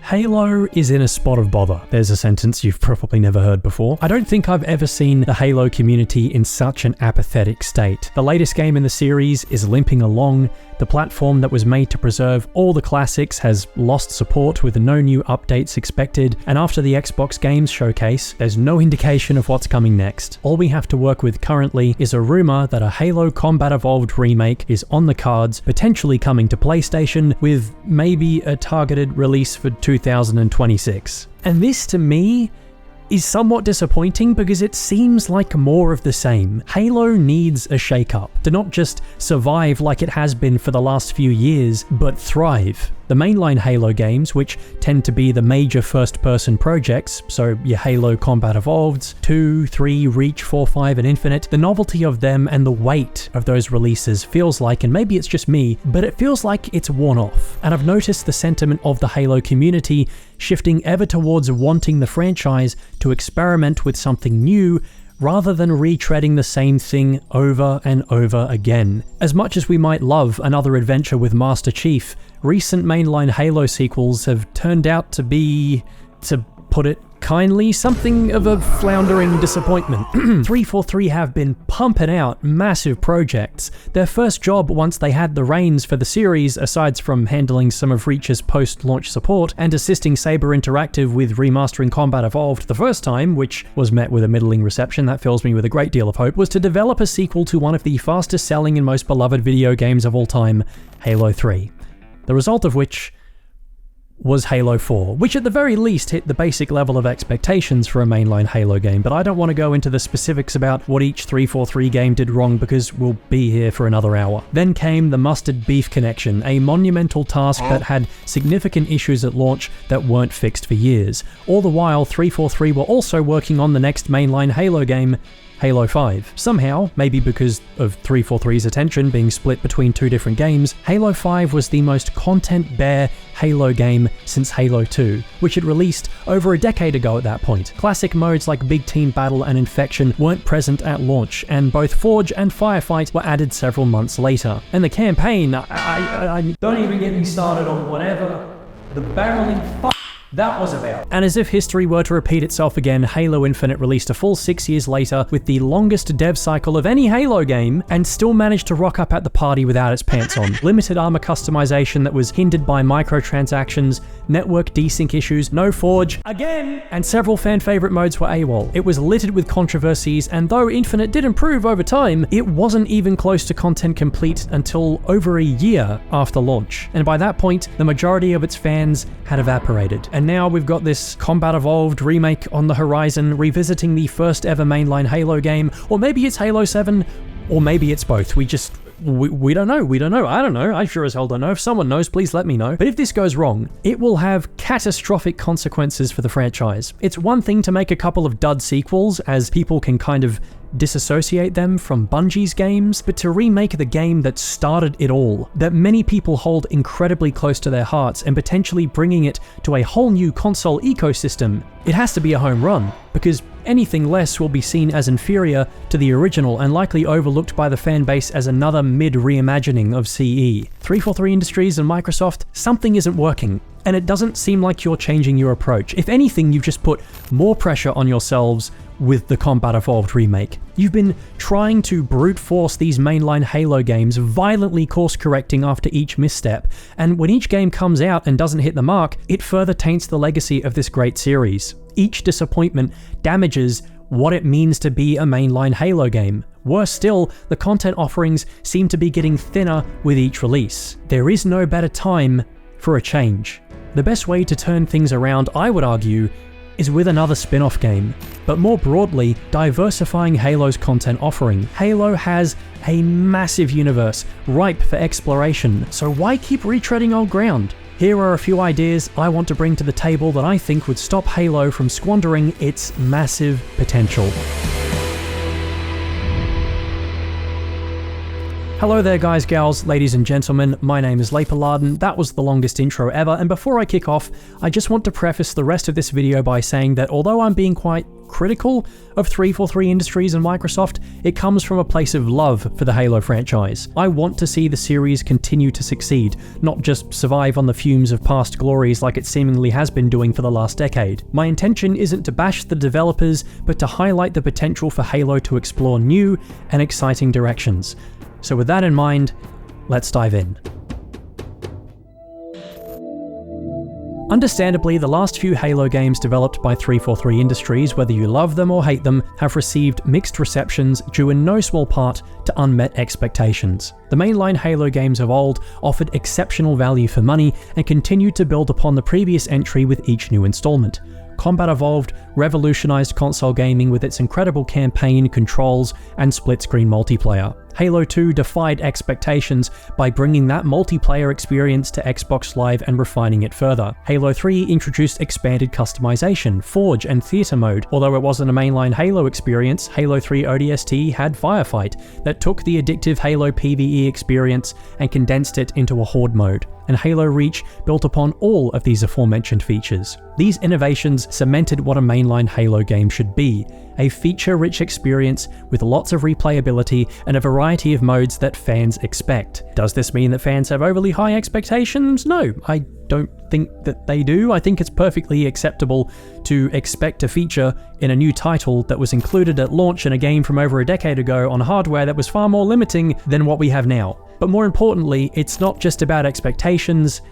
Halo is in a spot of bother. There's a sentence you've probably never heard before. I don't think I've ever seen the Halo community in such an apathetic state. The latest game in the series is limping along. The platform that was made to preserve all the classics has lost support with no new updates expected, and after the Xbox Games Showcase, there's no indication of what's coming next. All we have to work with currently is a rumor that a Halo Combat Evolved remake is on the cards, potentially coming to PlayStation, with maybe a targeted release for 2026. And this, to me, is somewhat disappointing because it seems like more of the same. Halo needs a shakeup to not just survive like it has been for the last few years, but thrive. The mainline Halo games, which tend to be the major first-person projects, so your Halo Combat Evolved, 2, 3, Reach, 4, 5, and Infinite, the novelty of them and the weight of those releases feels like, and maybe it's just me, but it feels like it's worn off. And I've noticed the sentiment of the Halo community shifting ever towards wanting the franchise to experiment with something new, rather than retreading the same thing over and over again. As much as we might love another adventure with Master Chief, recent mainline Halo sequels have turned out to be, to put it kindly, something of a floundering disappointment. 343 have been pumping out massive projects. Their first job once they had the reins for the series, aside from handling some of Reach's post-launch support and assisting Saber Interactive with remastering Combat Evolved the first time, which was met with a middling reception that fills me with a great deal of hope, was to develop a sequel to one of the fastest selling and most beloved video games of all time, Halo 3. The result of which was Halo 4, which at the very least hit the basic level of expectations for a mainline Halo game, but I don't want to go into the specifics about what each 343 game did wrong because we'll be here for another hour. Then came the Mustard Beef Connection, a monumental task that had significant issues at launch that weren't fixed for years. All the while, 343 were also working on the next mainline Halo game, Halo 5. Somehow, maybe because of 343's attention being split between two different games, Halo 5 was the most content-bare Halo game since Halo 2, which had released over a decade ago at that point. Classic modes like Big Team Battle and Infection weren't present at launch, and both Forge and Firefight were added several months later. And the campaign, I don't even get me started on whatever the barreling that was about. And as if history were to repeat itself again, Halo Infinite released a full 6 years later with the longest dev cycle of any Halo game, and still managed to rock up at the party without its pants on. Limited armor customization that was hindered by microtransactions, network desync issues, no Forge, again, and several fan favorite modes were AWOL. It was littered with controversies, and though Infinite did improve over time, it wasn't even close to content complete until over a year after launch. And by that point, the majority of its fans had evaporated. And now we've got this Combat Evolved remake on the horizon, revisiting the first ever mainline Halo game, or maybe it's Halo 7, or maybe it's both. We don't know. I don't know. I sure as hell don't know. If someone knows, please let me know. But if this goes wrong, it will have catastrophic consequences for the franchise. It's one thing to make a couple of dud sequels, as people can kind of disassociate them from Bungie's games, but to remake the game that started it all, that many people hold incredibly close to their hearts, and potentially bringing it to a whole new console ecosystem, it has to be a home run, because anything less will be seen as inferior to the original and likely overlooked by the fan base as another mid-reimagining of CE. 343 Industries and Microsoft, something isn't working, and it doesn't seem like you're changing your approach. If anything, you've just put more pressure on yourselves with the Combat Evolved remake. You've been trying to brute force these mainline Halo games, violently course correcting after each misstep, and when each game comes out and doesn't hit the mark, it further taints the legacy of this great series. Each disappointment damages what it means to be a mainline Halo game. Worse still, the content offerings seem to be getting thinner with each release. There is no better time for a change. The best way to turn things around, I would argue, is with another spin-off game, but more broadly, diversifying Halo's content offering. Halo has a massive universe, ripe for exploration, so why keep retreading old ground? Here are a few ideas I want to bring to the table that I think would stop Halo from squandering its massive potential. Hello there guys, gals, ladies and gentlemen, my name is Laperladen. That was the longest intro ever, and before I kick off, I just want to preface the rest of this video by saying that although I'm being quite critical of 343 Industries and Microsoft, it comes from a place of love for the Halo franchise. I want to see the series continue to succeed, not just survive on the fumes of past glories like it seemingly has been doing for the last decade. My intention isn't to bash the developers, but to highlight the potential for Halo to explore new and exciting directions. So with that in mind, let's dive in. Understandably, the last few Halo games developed by 343 Industries, whether you love them or hate them, have received mixed receptions due in no small part to unmet expectations. The mainline Halo games of old offered exceptional value for money and continued to build upon the previous entry with each new installment. Combat Evolved revolutionized console gaming with its incredible campaign, controls, and split-screen multiplayer. Halo 2 defied expectations by bringing that multiplayer experience to Xbox Live and refining it further. Halo 3 introduced expanded customization, Forge, and Theater mode. Although it wasn't a mainline Halo experience, Halo 3 ODST had Firefight that took the addictive Halo PvE experience and condensed it into a Horde mode. And Halo Reach built upon all of these aforementioned features. These innovations cemented what a mainline Halo game should be, a feature-rich experience with lots of replayability and a variety of modes that fans expect. Does this mean that fans have overly high expectations? No, I don't think that they do. I think it's perfectly acceptable to expect a feature in a new title that was included at launch in a game from over a decade ago on hardware that was far more limiting than what we have now. But more importantly, it's not just about expectations,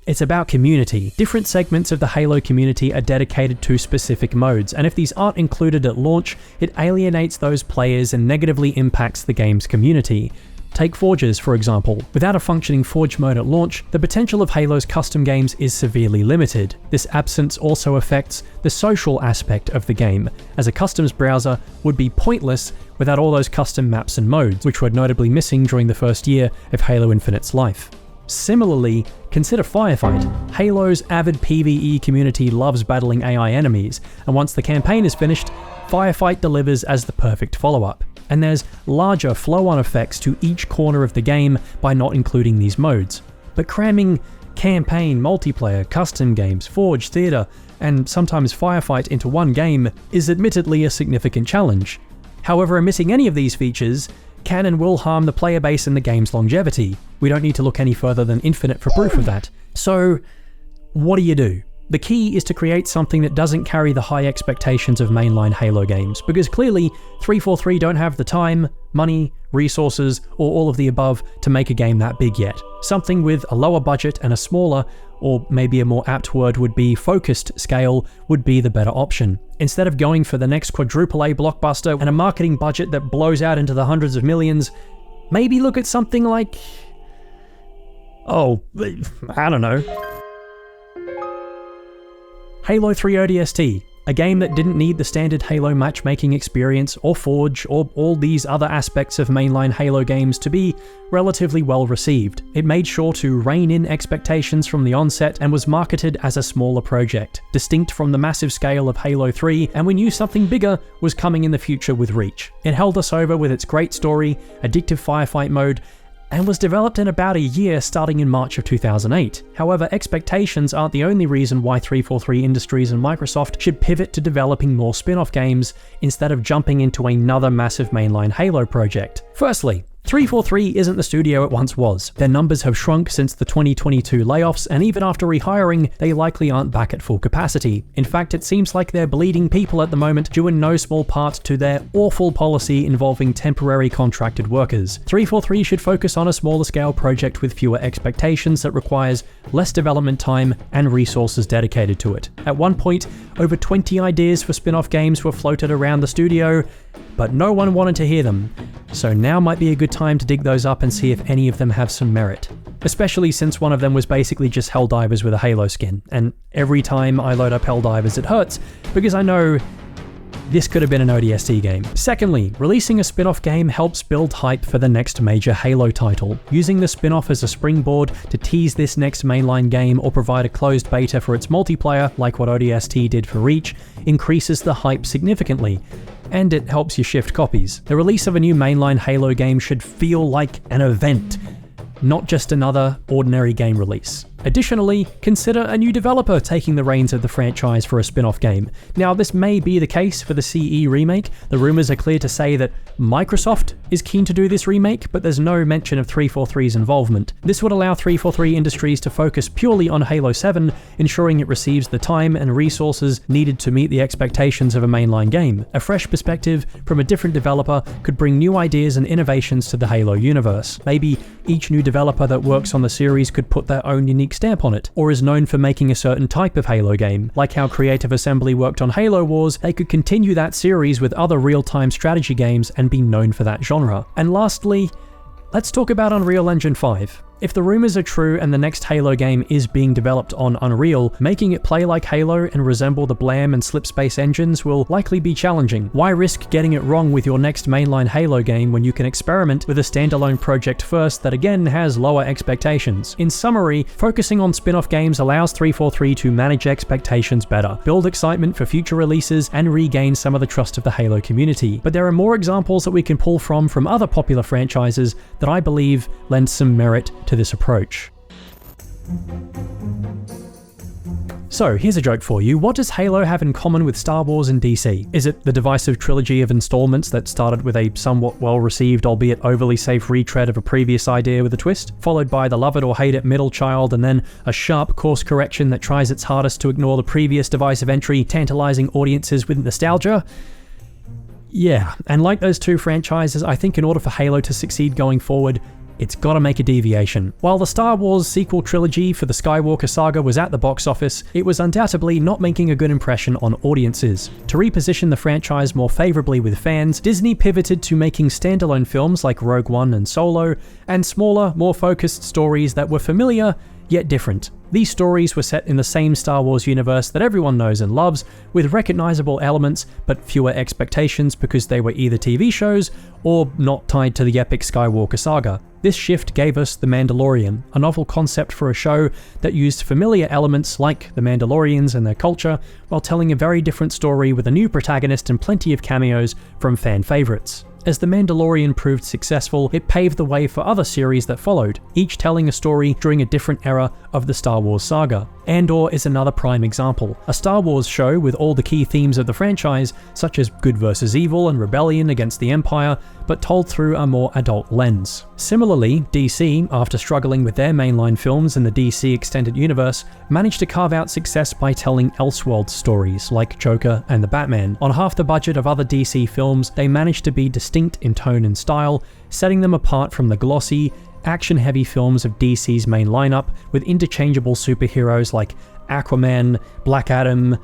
it's about community. Different segments of the Halo community are dedicated to specific modes, and if these aren't included at launch, it alienates those players and negatively impacts the game's community. Take Forges, for example. Without a functioning Forge mode at launch, the potential of Halo's custom games is severely limited. This absence also affects the social aspect of the game, as a customs browser would be pointless without all those custom maps and modes, which were notably missing during the first year of Halo Infinite's life. Similarly, consider Firefight. Halo's avid PvE community loves battling AI enemies, and once the campaign is finished, Firefight delivers as the perfect follow-up. And there's larger flow-on effects to each corner of the game by not including these modes. But cramming campaign, multiplayer, custom games, Forge, Theater, and sometimes Firefight into one game is admittedly a significant challenge. However, omitting any of these features can and will harm the player base and the game's longevity. We don't need to look any further than Infinite for proof of that. So, what do? The key is to create something that doesn't carry the high expectations of mainline Halo games, because clearly 343 don't have the time, money, resources, or all of the above to make a game that big yet. Something with a lower budget and a smaller, or maybe a more apt word would be focused scale, would be the better option. Instead of going for the next quadruple A blockbuster and a marketing budget that blows out into the hundreds of millions, maybe look at something like... I don't know. Halo 3 ODST, a game that didn't need the standard Halo matchmaking experience or Forge or all these other aspects of mainline Halo games to be relatively well received. It made sure to rein in expectations from the onset and was marketed as a smaller project, distinct from the massive scale of Halo 3, and we knew something bigger was coming in the future with Reach. It held us over with its great story, addictive firefight mode, and was developed in about a year starting in March of 2008. However, expectations aren't the only reason why 343 Industries and Microsoft should pivot to developing more spin-off games instead of jumping into another massive mainline Halo project. Firstly, 343 isn't the studio it once was. Their numbers have shrunk since the 2022 layoffs, and even after rehiring, they likely aren't back at full capacity. In fact, it seems like they're bleeding people at the moment, due in no small part to their awful policy involving temporary contracted workers. 343 should focus on a smaller scale project with fewer expectations that requires less development time and resources dedicated to it. At one point, over 20 ideas for spin-off games were floated around the studio, but no one wanted to hear them. So now might be a good time to dig those up and see if any of them have some merit. Especially since one of them was basically just Helldivers with a Halo skin, and every time I load up Helldivers it hurts, because I know this could have been an ODST game. Secondly, releasing a spin-off game helps build hype for the next major Halo title. Using the spin-off as a springboard to tease this next mainline game or provide a closed beta for its multiplayer, like what ODST did for Reach, increases the hype significantly, and it helps you shift copies. The release of a new mainline Halo game should feel like an event, not just another ordinary game release. Additionally, consider a new developer taking the reins of the franchise for a spin-off game. Now, this may be the case for the CE remake. The rumors are clear to say that Microsoft is keen to do this remake, but there's no mention of 343's involvement. This would allow 343 Industries to focus purely on Halo 7, ensuring it receives the time and resources needed to meet the expectations of a mainline game. A fresh perspective from a different developer could bring new ideas and innovations to the Halo universe. Maybe each new developer that works on the series could put their own unique stamp on it, or is known for making a certain type of Halo game. Like how Creative Assembly worked on Halo Wars, they could continue that series with other real-time strategy games and be known for that genre. And lastly, let's talk about Unreal Engine 5. If the rumors are true and the next Halo game is being developed on Unreal, making it play like Halo and resemble the Blam and Slipspace engines will likely be challenging. Why risk getting it wrong with your next mainline Halo game when you can experiment with a standalone project first that again has lower expectations? In summary, focusing on spin-off games allows 343 to manage expectations better, build excitement for future releases, and regain some of the trust of the Halo community. But there are more examples that we can pull from other popular franchises that I believe lend some merit to this approach. So here's a joke for you. What does Halo have in common with Star Wars and DC? Is it the divisive trilogy of installments that started with a somewhat well-received, albeit overly safe retread of a previous idea with a twist, followed by the love it or hate it middle child, and then a sharp course correction that tries its hardest to ignore the previous divisive entry, tantalizing audiences with nostalgia? Yeah, and like those two franchises, I think in order for Halo to succeed going forward, it's gotta make a deviation. While the Star Wars sequel trilogy for the Skywalker saga was at the box office, it was undoubtedly not making a good impression on audiences. To reposition the franchise more favorably with fans, Disney pivoted to making standalone films like Rogue One and Solo, and smaller, more focused stories that were familiar, yet different. These stories were set in the same Star Wars universe that everyone knows and loves, with recognizable elements but fewer expectations because they were either TV shows or not tied to the epic Skywalker saga. This shift gave us The Mandalorian, a novel concept for a show that used familiar elements like the Mandalorians and their culture, while telling a very different story with a new protagonist and plenty of cameos from fan favorites. As The Mandalorian proved successful, it paved the way for other series that followed, each telling a story during a different era of the Star Wars saga. Andor is another prime example, a Star Wars show with all the key themes of the franchise, such as good versus evil and rebellion against the Empire, but told through a more adult lens. Similarly, DC, after struggling with their mainline films in the DC Extended Universe, managed to carve out success by telling Elseworld stories, like Joker and the Batman. On half the budget of other DC films, they managed to be distinct in tone and style, setting them apart from the glossy, action-heavy films of DC's main lineup, with interchangeable superheroes like Aquaman, Black Adam,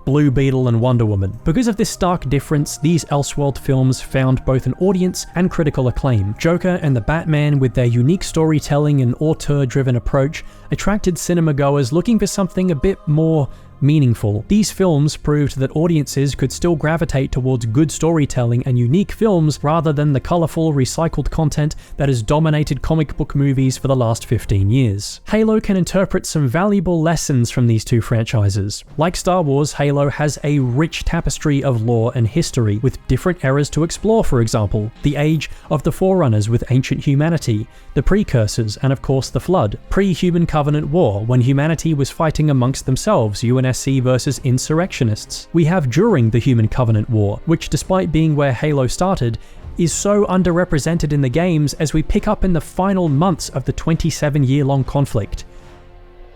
Blue Beetle, and Wonder Woman. Because of this stark difference, these Elseworld films found both an audience and critical acclaim. Joker and the Batman, with their unique storytelling and auteur-driven approach, attracted cinema-goers looking for something a bit more meaningful. These films proved that audiences could still gravitate towards good storytelling and unique films rather than the colourful, recycled content that has dominated comic book movies for the last 15 years. Halo can interpret some valuable lessons from these two franchises. Like Star Wars, Halo has a rich tapestry of lore and history, with different eras to explore. For example, the age of the Forerunners with ancient humanity, the Precursors, and of course the Flood, pre-Human Covenant War, when humanity was fighting amongst themselves, UNSC versus insurrectionists. We have during the Human Covenant War, which despite being where Halo started, is so underrepresented in the games as we pick up in the final months of the 27-year-long conflict.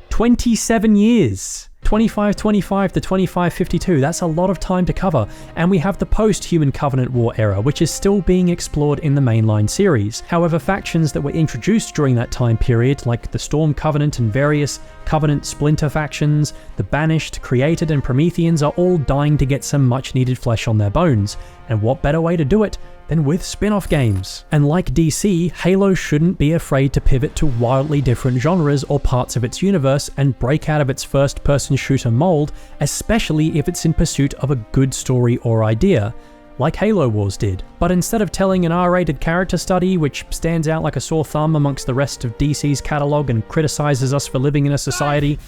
27 years! 2525 to 2552, that's a lot of time to cover, and we have the post-Human Covenant War era, which is still being explored in the mainline series. However, factions that were introduced during that time period, like the Storm Covenant and various Covenant splinter factions, the Banished, Created, and Prometheans are all dying to get some much-needed flesh on their bones, and what better way to do it than with spin-off games? And like DC, Halo shouldn't be afraid to pivot to wildly different genres or parts of its universe and break out of its first-person shooter mold, especially if it's in pursuit of a good story or idea, like Halo Wars did. But instead of telling an R-rated character study which stands out like a sore thumb amongst the rest of DC's catalogue and criticizes us for living in a society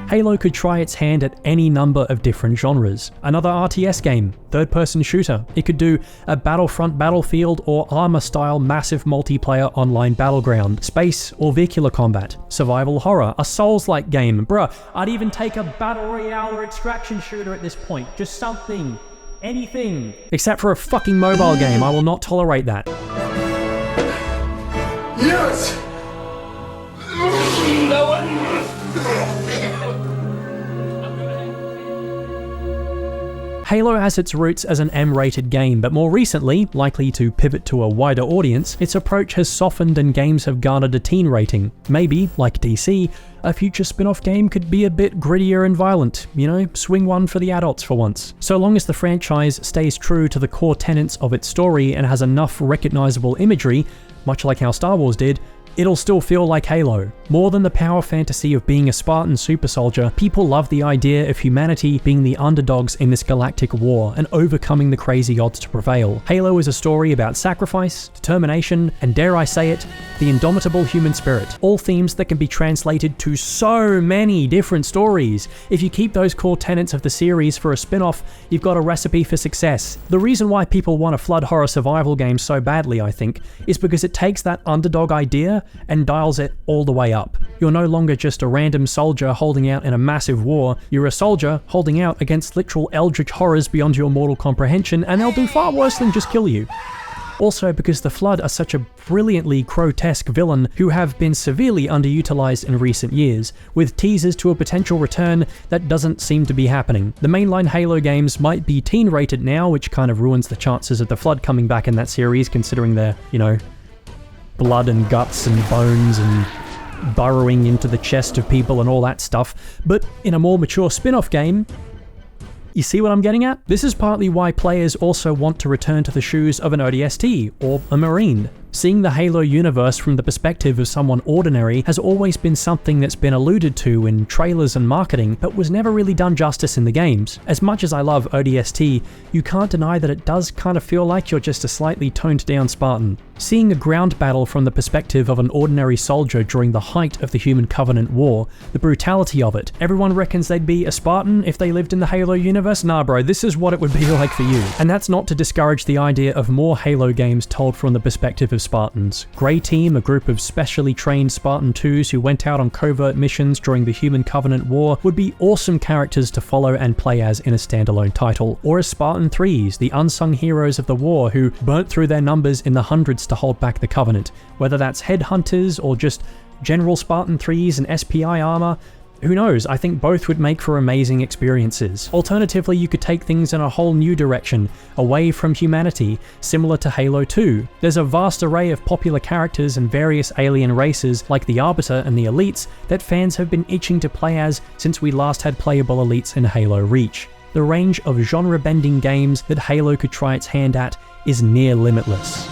Halo could try its hand at any number of different genres. Another RTS game, third-person shooter. It could do a Battlefront Battlefield or Arma-style massive multiplayer online battleground, space or vehicular combat, survival horror, a Souls-like game. Bruh, I'd even take a Battle Royale or extraction shooter at this point. Just something. Anything. Except for a fucking mobile game, I will not tolerate that. Yes! No one! Halo has its roots as an M-rated game, but more recently, likely to pivot to a wider audience, its approach has softened and games have garnered a teen rating. Maybe, like DC, a future spin-off game could be a bit grittier and violent, you know, swing one for the adults for once. So long as the franchise stays true to the core tenets of its story and has enough recognizable imagery, much like how Star Wars did, it'll still feel like Halo. More than the power fantasy of being a Spartan super soldier, people love the idea of humanity being the underdogs in this galactic war and overcoming the crazy odds to prevail. Halo is a story about sacrifice, determination, and dare I say it, the indomitable human spirit. All themes that can be translated to so many different stories. If you keep those core tenets of the series for a spin-off, you've got a recipe for success. The reason why people want a flood horror survival game so badly, I think, is because it takes that underdog idea and dials it all the way up. You're no longer just a random soldier holding out in a massive war, you're a soldier holding out against literal eldritch horrors beyond your mortal comprehension, and they'll do far worse than just kill you. Also because the Flood are such a brilliantly grotesque villain who have been severely underutilized in recent years, with teasers to a potential return that doesn't seem to be happening. The mainline Halo games might be teen rated now, which kind of ruins the chances of the Flood coming back in that series, considering their, you know, blood and guts and bones and burrowing into the chest of people and all that stuff. But in a more mature spin-off game, you see what I'm getting at? This is partly why players also want to return to the shoes of an ODST or a Marine. Seeing the Halo universe from the perspective of someone ordinary has always been something that's been alluded to in trailers and marketing, but was never really done justice in the games. As much as I love ODST, you can't deny that it does kind of feel like you're just a slightly toned down Spartan. Seeing a ground battle from the perspective of an ordinary soldier during the height of the Human Covenant War, the brutality of it. Everyone reckons they'd be a Spartan if they lived in the Halo universe? Nah bro, this is what it would be like for you. And that's not to discourage the idea of more Halo games told from the perspective of Spartans. Grey Team, a group of specially trained Spartan 2s who went out on covert missions during the Human Covenant War, would be awesome characters to follow and play as in a standalone title. Or as Spartan 3s, the unsung heroes of the war who burnt through their numbers in the hundreds to hold back the Covenant. Whether that's headhunters or just general Spartan 3s and SPI armor, who knows, I think both would make for amazing experiences. Alternatively, you could take things in a whole new direction, away from humanity, similar to Halo 2. There's a vast array of popular characters and various alien races, like the Arbiter and the Elites, that fans have been itching to play as since we last had playable Elites in Halo Reach. The range of genre-bending games that Halo could try its hand at is near limitless.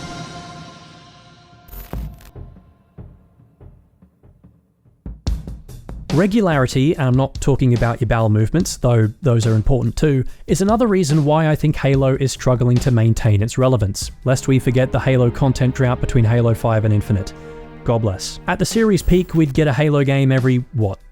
Regularity, and I'm not talking about your bowel movements, though those are important too, is another reason why I think Halo is struggling to maintain its relevance, lest we forget the Halo content drought between Halo 5 and Infinite. God bless. At the series peak, we'd get a Halo game every,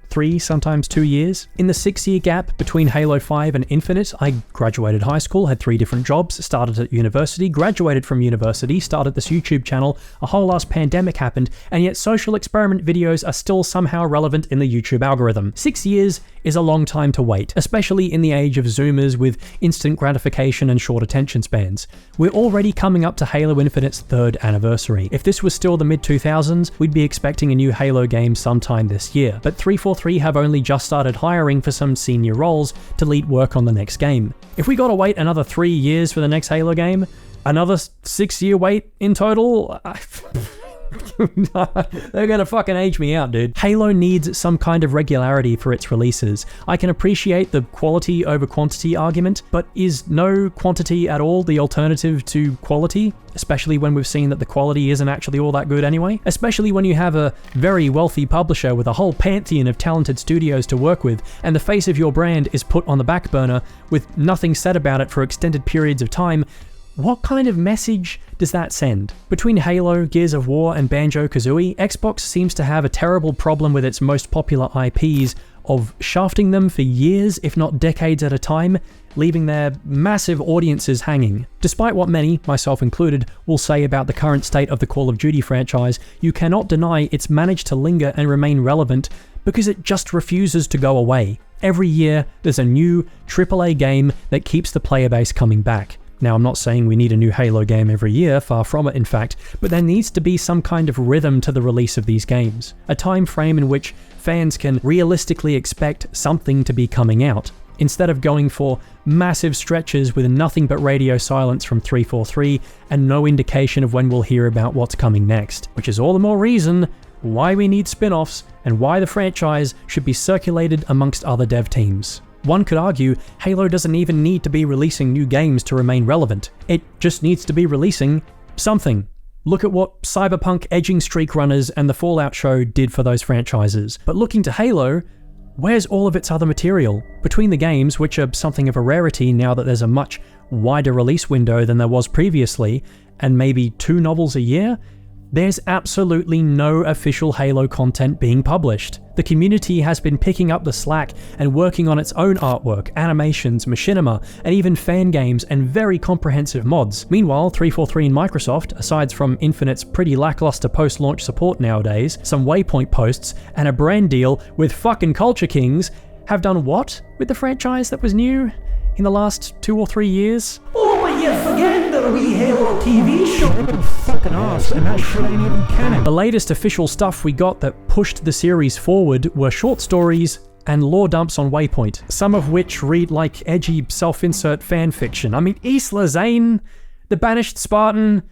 3, sometimes 2 years. In the 6-year gap between Halo 5 and Infinite, I graduated high school, had 3 different jobs, started at university, graduated from university, started this YouTube channel, a whole ass pandemic happened, and yet social experiment videos are still somehow relevant in the YouTube algorithm. 6 years is a long time to wait, especially in the age of Zoomers with instant gratification and short attention spans. We're already coming up to Halo Infinite's 3rd anniversary. If this was still the mid-2000s, we'd be expecting a new Halo game sometime this year, but 343 have only just started hiring for some senior roles to lead work on the next game. If we gotta wait another 3 years for the next Halo game, another 6-year wait in total, they're gonna fucking age me out, dude. Halo needs some kind of regularity for its releases. I can appreciate the quality over quantity argument, but is no quantity at all the alternative to quality? Especially when we've seen that the quality isn't actually all that good anyway? Especially when you have a very wealthy publisher with a whole pantheon of talented studios to work with, and the face of your brand is put on the back burner with nothing said about it for extended periods of time. What kind of message does that send? Between Halo, Gears of War, and Banjo-Kazooie, Xbox seems to have a terrible problem with its most popular IPs of shafting them for years, if not decades at a time, leaving their massive audiences hanging. Despite what many, myself included, will say about the current state of the Call of Duty franchise, you cannot deny it's managed to linger and remain relevant because it just refuses to go away. Every year, there's a new AAA game that keeps the player base coming back. Now, I'm not saying we need a new Halo game every year, far from it in fact, but there needs to be some kind of rhythm to the release of these games. A time frame in which fans can realistically expect something to be coming out, instead of going for massive stretches with nothing but radio silence from 343 and no indication of when we'll hear about what's coming next. Which is all the more reason why we need spin-offs and why the franchise should be circulated amongst other dev teams. One could argue Halo doesn't even need to be releasing new games to remain relevant. It just needs to be releasing something. Look at what Cyberpunk Edging Streak Runners and the Fallout show did for those franchises. But looking to Halo, where's all of its other material? Between the games, which are something of a rarity now that there's a much wider release window than there was previously, and maybe 2 novels a year, there's absolutely no official Halo content being published. The community has been picking up the slack and working on its own artwork, animations, machinima, and even fan games and very comprehensive mods. Meanwhile, 343 and Microsoft, aside from Infinite's pretty lackluster post-launch support nowadays, some Waypoint posts, and a brand deal with fucking Culture Kings, have done what with the franchise that was new in the last 2 or 3 years? Oh, but you forget that we Halo TV show. Fucking arse, and that shit ain't even canon. The latest official stuff we got that pushed the series forward were short stories and lore dumps on Waypoint, some of which read like edgy self-insert fanfiction. I mean, Isla Zane, the banished Spartan.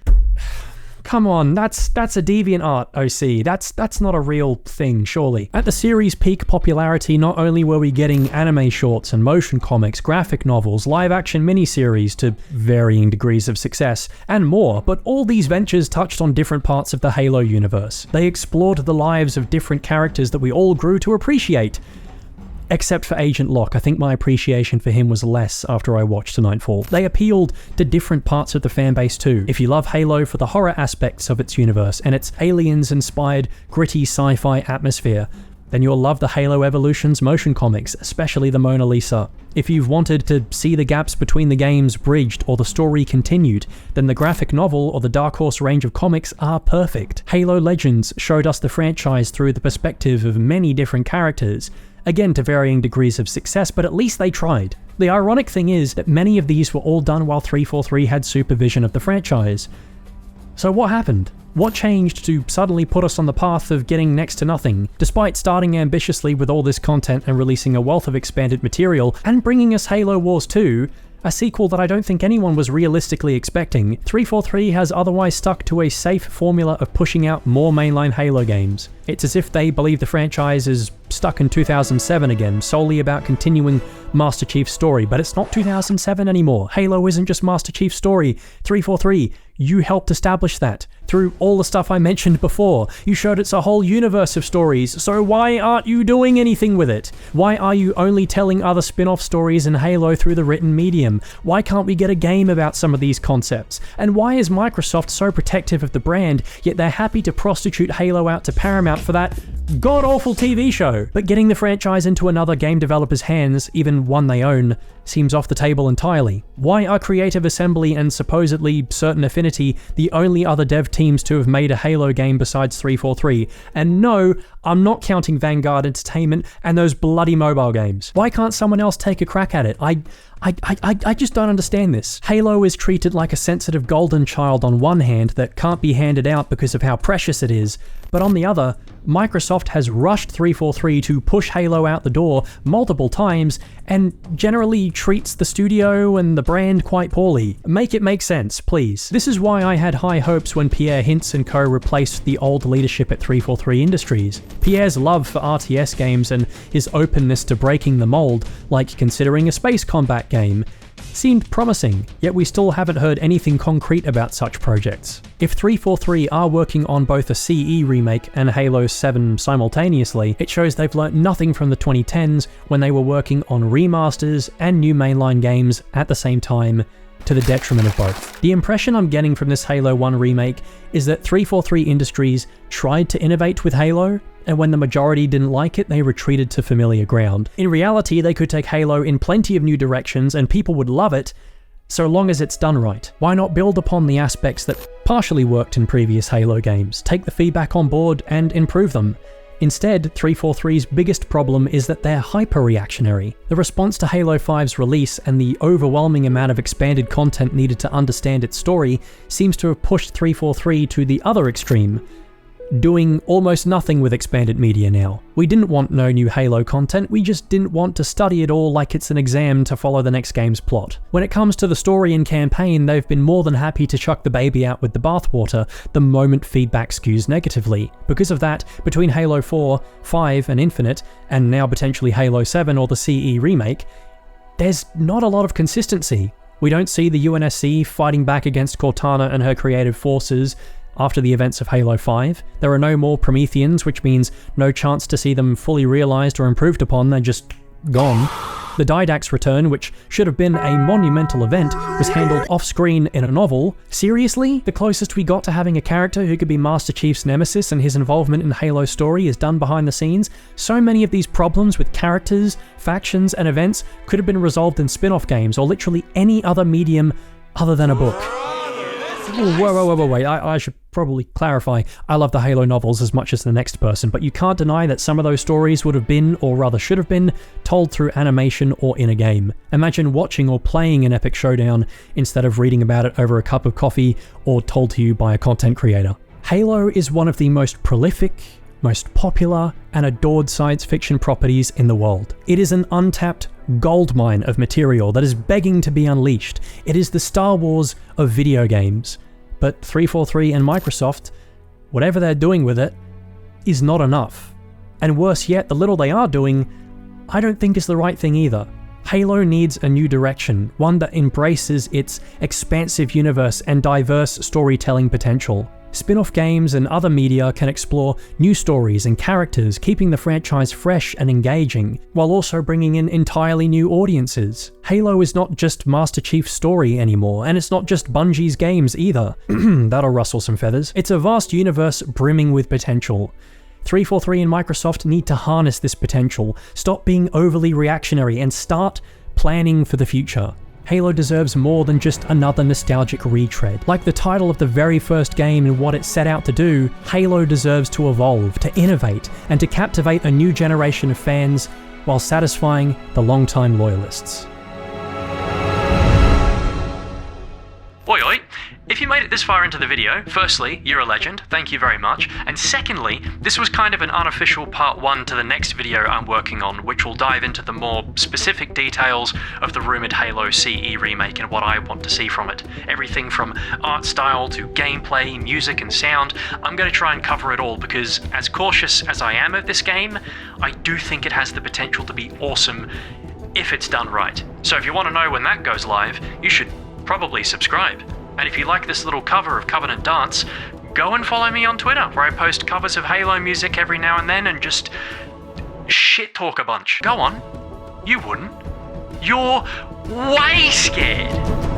Come on, that's a deviant art, OC. That's not a real thing, surely. At the series' peak popularity, not only were we getting anime shorts and motion comics, graphic novels, live-action miniseries to varying degrees of success, and more, but all these ventures touched on different parts of the Halo universe. They explored the lives of different characters that we all grew to appreciate. Except for Agent Locke, I think my appreciation for him was less after I watched Nightfall. They appealed to different parts of the fanbase too. If you love Halo for the horror aspects of its universe and its aliens-inspired, gritty sci-fi atmosphere, then you'll love the Halo Evolutions motion comics, especially the Mona Lisa. If you've wanted to see the gaps between the games bridged or the story continued, then the graphic novel or the Dark Horse range of comics are perfect. Halo Legends showed us the franchise through the perspective of many different characters, again to varying degrees of success, but at least they tried. The ironic thing is that many of these were all done while 343 had supervision of the franchise. So what happened? What changed to suddenly put us on the path of getting next to nothing? Despite starting ambitiously with all this content and releasing a wealth of expanded material, and bringing us Halo Wars 2, a sequel that I don't think anyone was realistically expecting, 343 has otherwise stuck to a safe formula of pushing out more mainline Halo games. It's as if they believe the franchise is stuck in 2007 again, solely about continuing Master Chief's story, but it's not 2007 anymore. Halo isn't just Master Chief's story. 343, you helped establish that through all the stuff I mentioned before. You showed it's a whole universe of stories, so why aren't you doing anything with it? Why are you only telling other spin-off stories in Halo through the written medium? Why can't we get a game about some of these concepts? And why is Microsoft so protective of the brand, yet they're happy to prostitute Halo out to Paramount for that god-awful TV show? But getting the franchise into another game developer's hands, even one they own, seems off the table entirely. Why are Creative Assembly and supposedly Certain Affinity the only other dev teams to have made a Halo game besides 343? And no, I'm not counting Vanguard Entertainment and those bloody mobile games. Why can't someone else take a crack at it? I just don't understand this. Halo is treated like a sensitive golden child on one hand that can't be handed out because of how precious it is, but on the other, Microsoft has rushed 343 to push Halo out the door multiple times and generally treats the studio and the brand quite poorly. Make it make sense, please. This is why I had high hopes when Pierre Hintz and co replaced the old leadership at 343 Industries. Pierre's love for RTS games and his openness to breaking the mold, like considering a space combat game, seemed promising, yet we still haven't heard anything concrete about such projects. If 343 are working on both a CE remake and Halo 7 simultaneously, it shows they've learnt nothing from the 2010s when they were working on remasters and new mainline games at the same time, to the detriment of both. The impression I'm getting from this Halo 1 remake is that 343 Industries tried to innovate with Halo, and when the majority didn't like it, they retreated to familiar ground. In reality, they could take Halo in plenty of new directions and people would love it, so long as it's done right. Why not build upon the aspects that partially worked in previous Halo games, take the feedback on board and improve them? Instead, 343's biggest problem is that they're hyper-reactionary. The response to Halo 5's release and the overwhelming amount of expanded content needed to understand its story seems to have pushed 343 to the other extreme, doing almost nothing with expanded media now. We didn't want no new Halo content, we just didn't want to study it all like it's an exam to follow the next game's plot. When it comes to the story and campaign, they've been more than happy to chuck the baby out with the bathwater the moment feedback skews negatively. Because of that, between Halo 4, 5 and Infinite, and now potentially Halo 7 or the CE remake, there's not a lot of consistency. We don't see the UNSC fighting back against Cortana and her creative forces after the events of Halo 5. There are no more Prometheans, which means no chance to see them fully realized or improved upon, they're just gone. The Didact's return, which should have been a monumental event, was handled off-screen in a novel. Seriously? The closest we got to having a character who could be Master Chief's nemesis and his involvement in Halo's story is done behind the scenes? So many of these problems with characters, factions, and events could have been resolved in spin-off games or literally any other medium other than a book. Wait, I should probably clarify, I love the Halo novels as much as the next person, but you can't deny that some of those stories would have been, or rather should have been, told through animation or in a game. Imagine watching or playing an epic showdown instead of reading about it over a cup of coffee or told to you by a content creator. Halo is one of the most prolific, most popular, and adored science fiction properties in the world. It is an untapped goldmine of material that is begging to be unleashed. It is the Star Wars of video games. But 343 and Microsoft, whatever they're doing with it, is not enough. And worse yet, the little they are doing, I don't think is the right thing either. Halo needs a new direction, one that embraces its expansive universe and diverse storytelling potential. Spin-off games and other media can explore new stories and characters, keeping the franchise fresh and engaging, while also bringing in entirely new audiences. Halo is not just Master Chief's story anymore, and it's not just Bungie's games either. That'll rustle some feathers. It's a vast universe brimming with potential. 343 and Microsoft need to harness this potential, stop being overly reactionary, and start planning for the future. Halo deserves more than just another nostalgic retread. Like the title of the very first game and what it set out to do, Halo deserves to evolve, to innovate, and to captivate a new generation of fans while satisfying the long-time loyalists. Oi oi! If you made it this far into the video, firstly, you're a legend, thank you very much, and secondly, this was kind of an unofficial part 1 to the next video I'm working on, which will dive into the more specific details of the rumoured Halo CE remake and what I want to see from it. Everything from art style to gameplay, music and sound, I'm going to try and cover it all because, as cautious as I am of this game, I do think it has the potential to be awesome if it's done right. So if you want to know when that goes live, you should probably subscribe. And if you like this little cover of Covenant Dance, go and follow me on Twitter, where I post covers of Halo music every now and then and just shit talk a bunch. Go on. You wouldn't. You're way scared.